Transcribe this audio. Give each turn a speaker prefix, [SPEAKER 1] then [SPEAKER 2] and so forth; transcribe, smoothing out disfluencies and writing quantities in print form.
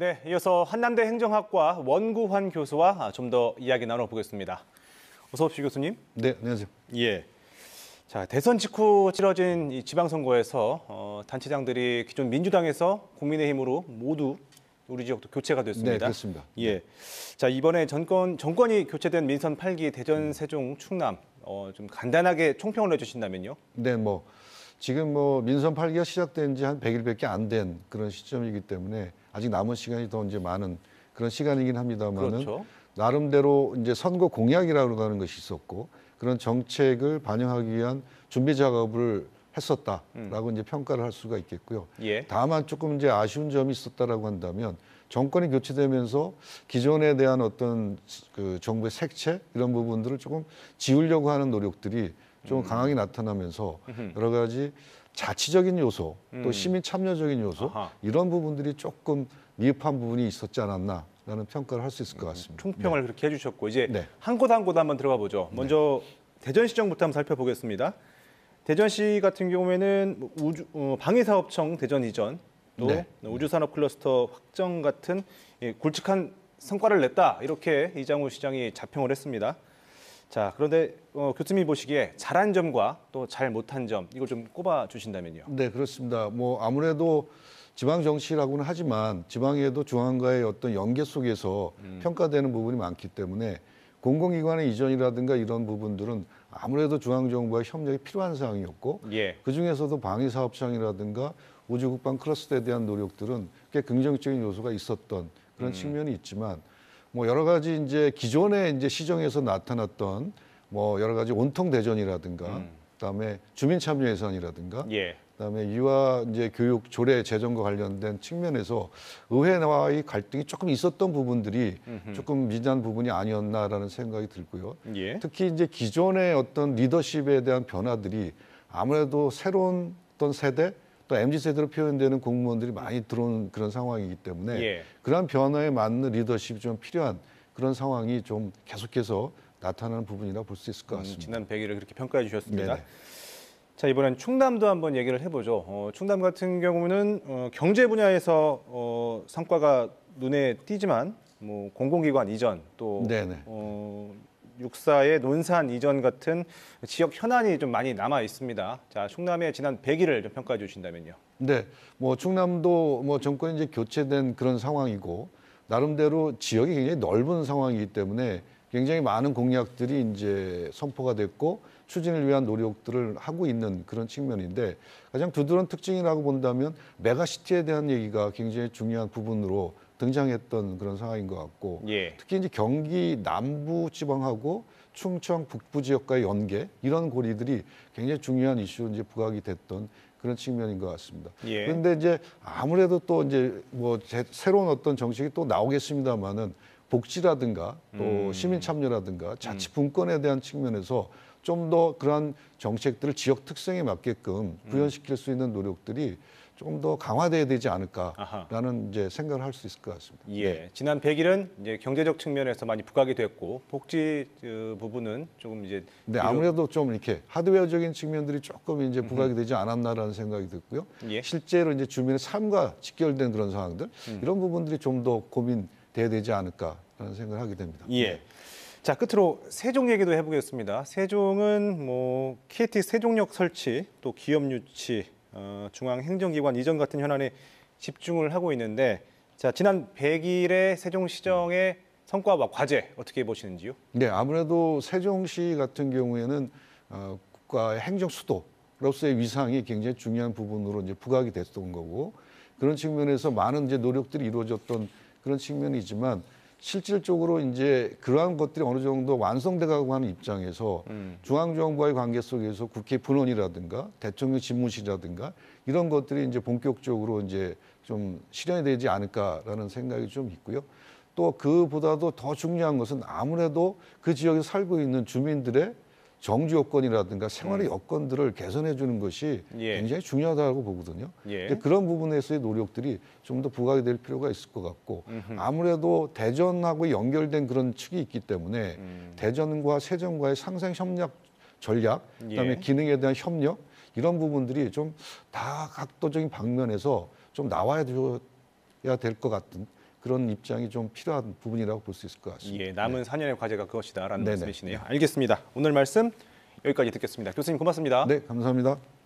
[SPEAKER 1] 네, 이어서 한남대 행정학과 원구환 교수와 좀 더 이야기 나눠보겠습니다. 어서 오십시오, 교수님.
[SPEAKER 2] 네, 안녕하세요.
[SPEAKER 1] 예. 자, 대선 직후 치러진 이 지방선거에서 단체장들이 기존 민주당에서 국민의힘으로 모두 우리 지역도 교체가 됐습니다.
[SPEAKER 2] 네, 그렇습니다.
[SPEAKER 1] 예. 자, 이번에 정권이 교체된 민선 8기 대전, 세종, 충남 좀 간단하게 총평을 해주신다면요.
[SPEAKER 2] 네, 지금 민선 8기가 시작된 지 한 100일밖에 안 된 그런 시점이기 때문에 아직 남은 시간이 더 이제 많은 그런 시간이긴 합니다만은
[SPEAKER 1] 그렇죠.
[SPEAKER 2] 나름대로 이제 선거 공약이라고 하는 것이 있었고 그런 정책을 반영하기 위한 준비 작업을 했었다라고 이제 평가를 할 수가 있겠고요.
[SPEAKER 1] 예.
[SPEAKER 2] 다만 조금 이제 아쉬운 점이 있었다라고 한다면 정권이 교체되면서 기존에 대한 어떤 그 정부의 색채 이런 부분들을 조금 지우려고 하는 노력들이 좀 강하게 나타나면서 여러 가지 자치적인 요소 또 시민 참여적인 요소
[SPEAKER 1] 아하.
[SPEAKER 2] 이런 부분들이 조금 미흡한 부분이 있었지 않았나라는 평가를 할 수 있을 것 같습니다.
[SPEAKER 1] 총평을 그렇게 해주셨고 이제
[SPEAKER 2] 네.
[SPEAKER 1] 한 곳 한 곳 한번 들어가 보죠. 먼저 대전시정부터 한번 살펴보겠습니다. 대전시 같은 경우에는 방위사업청 대전 이전, 또
[SPEAKER 2] 네.
[SPEAKER 1] 우주산업 클러스터 확정 같은 굵직한 성과를 냈다 이렇게 이장우 시장이 자평을 했습니다. 자, 그런데 교수님이 보시기에 잘한 점과 또 잘 못한 점 이걸 좀 꼽아 주신다면요.
[SPEAKER 2] 네, 그렇습니다. 아무래도 지방 정치라고는 하지만 지방에도 중앙과의 어떤 연계 속에서 평가되는 부분이 많기 때문에 공공기관의 이전이라든가 이런 부분들은 아무래도 중앙정부와 협력이 필요한 사항이었고
[SPEAKER 1] 예.
[SPEAKER 2] 그중에서도 방위사업청이라든가 우주국방 클러스터에 대한 노력들은 꽤 긍정적인 요소가 있었던 그런 측면이 있지만 여러 가지 이제 기존에 이제 시정에서 나타났던 여러 가지 온통 대전이라든가 그다음에 주민 참여 예산이라든가
[SPEAKER 1] 예.
[SPEAKER 2] 그다음에 유아 이제 교육 조례 제정과 관련된 측면에서 의회와의 갈등이 조금 있었던 부분들이 조금 미진한 부분이 아니었나라는 생각이 들고요.
[SPEAKER 1] 예.
[SPEAKER 2] 특히 이제 기존의 어떤 리더십에 대한 변화들이 아무래도 새로운 어떤 세대 또 MZ세대로 표현되는 공무원들이 많이 들어온 그런 상황이기 때문에
[SPEAKER 1] 예.
[SPEAKER 2] 그런 변화에 맞는 리더십이 좀 필요한 그런 상황이 좀 계속해서 나타나는 부분이라고 볼 수 있을 것 같습니다.
[SPEAKER 1] 지난 100일을 그렇게 평가해 주셨습니다.
[SPEAKER 2] 네네.
[SPEAKER 1] 자, 이번엔 충남도 한번 얘기를 해보죠. 충남 같은 경우는 경제 분야에서 성과가 눈에 띄지만 공공기관 이전 또
[SPEAKER 2] 네네.
[SPEAKER 1] 육사의 논산 이전 같은 지역 현안이 좀 많이 남아 있습니다. 자, 충남의 지난 100일을 좀 평가해 주신다면요.
[SPEAKER 2] 네, 충남도 정권이 이제 교체된 그런 상황이고 나름대로 지역이 굉장히 넓은 상황이기 때문에 굉장히 많은 공약들이 이제 선포가 됐고 추진을 위한 노력들을 하고 있는 그런 측면인데 가장 두드러운 특징이라고 본다면 메가시티에 대한 얘기가 굉장히 중요한 부분으로 등장했던 그런 상황인 것 같고
[SPEAKER 1] 예.
[SPEAKER 2] 특히 이제 경기 남부 지방하고 충청 북부 지역과의 연계 이런 고리들이 굉장히 중요한 이슈로 이제 부각이 됐던 그런 측면인 것 같습니다.
[SPEAKER 1] 예.
[SPEAKER 2] 그런데 이제 아무래도 또 이제 새로운 어떤 정책이 또 나오겠습니다만은 복지라든가 또 시민 참여라든가 자치 분권에 대한 측면에서 좀 더 그러한 정책들을 지역 특성에 맞게끔 구현시킬 수 있는 노력들이 좀 더 강화돼야 되지 않을까라는 이제 생각을 할 수 있을 것 같습니다.
[SPEAKER 1] 예,
[SPEAKER 2] 네.
[SPEAKER 1] 지난 100일은 이제 경제적 측면에서 많이 부각이 됐고 복지 부분은 조금 이제
[SPEAKER 2] 네, 아무래도 좀 이렇게 하드웨어적인 측면들이 조금 이제 부각이 되지 않았나라는 생각이 들고요.
[SPEAKER 1] 예.
[SPEAKER 2] 실제로 이제 주민의 삶과 직결된 그런 상황들 이런 부분들이 좀 더 고민돼야 되지 않을까라는 생각을 하게 됩니다.
[SPEAKER 1] 예. 자, 끝으로 세종 얘기도 해보겠습니다. 세종은 KT 세종역 설치, 또 기업 유치, 중앙행정기관 이전 같은 현안에 집중을 하고 있는데, 자, 지난 100일의 세종시정의 성과와 과제 어떻게 보시는지요?
[SPEAKER 2] 네, 아무래도 세종시 같은 경우에는 국가의 행정 수도로서의 위상이 굉장히 중요한 부분으로 이제 부각이 됐던 거고 그런 측면에서 많은 이제 노력들이 이루어졌던 그런 측면이지만. 실질적으로 이제 그러한 것들이 어느 정도 완성돼가고 하는 입장에서 중앙정부와의 관계 속에서 국회 분원이라든가 대통령 집무실이라든가 이런 것들이 이제 본격적으로 이제 좀 실현이 되지 않을까라는 생각이 좀 있고요. 또 그보다도 더 중요한 것은 아무래도 그 지역에 살고 있는 주민들의 정주 여건이라든가 생활의 여건들을 개선해 주는 것이
[SPEAKER 1] 예.
[SPEAKER 2] 굉장히 중요하다고 보거든요.
[SPEAKER 1] 예.
[SPEAKER 2] 근데 그런 부분에서의 노력들이 좀 더 부각이 될 필요가 있을 것 같고 아무래도 대전하고 연결된 그런 측이 있기 때문에 대전과 세전과의 상생 협력 전략, 그다음에
[SPEAKER 1] 예.
[SPEAKER 2] 기능에 대한 협력 이런 부분들이 좀 다 각도적인 방면에서 좀 나와야 될 것 같은 그런 입장이 좀 필요한 부분이라고 볼 수 있을 것 같습니다.
[SPEAKER 1] 예, 남은 4년의 과제가 그것이다라는
[SPEAKER 2] 네네.
[SPEAKER 1] 말씀이시네요. 알겠습니다. 오늘 말씀 여기까지 듣겠습니다. 교수님 고맙습니다.
[SPEAKER 2] 네, 감사합니다.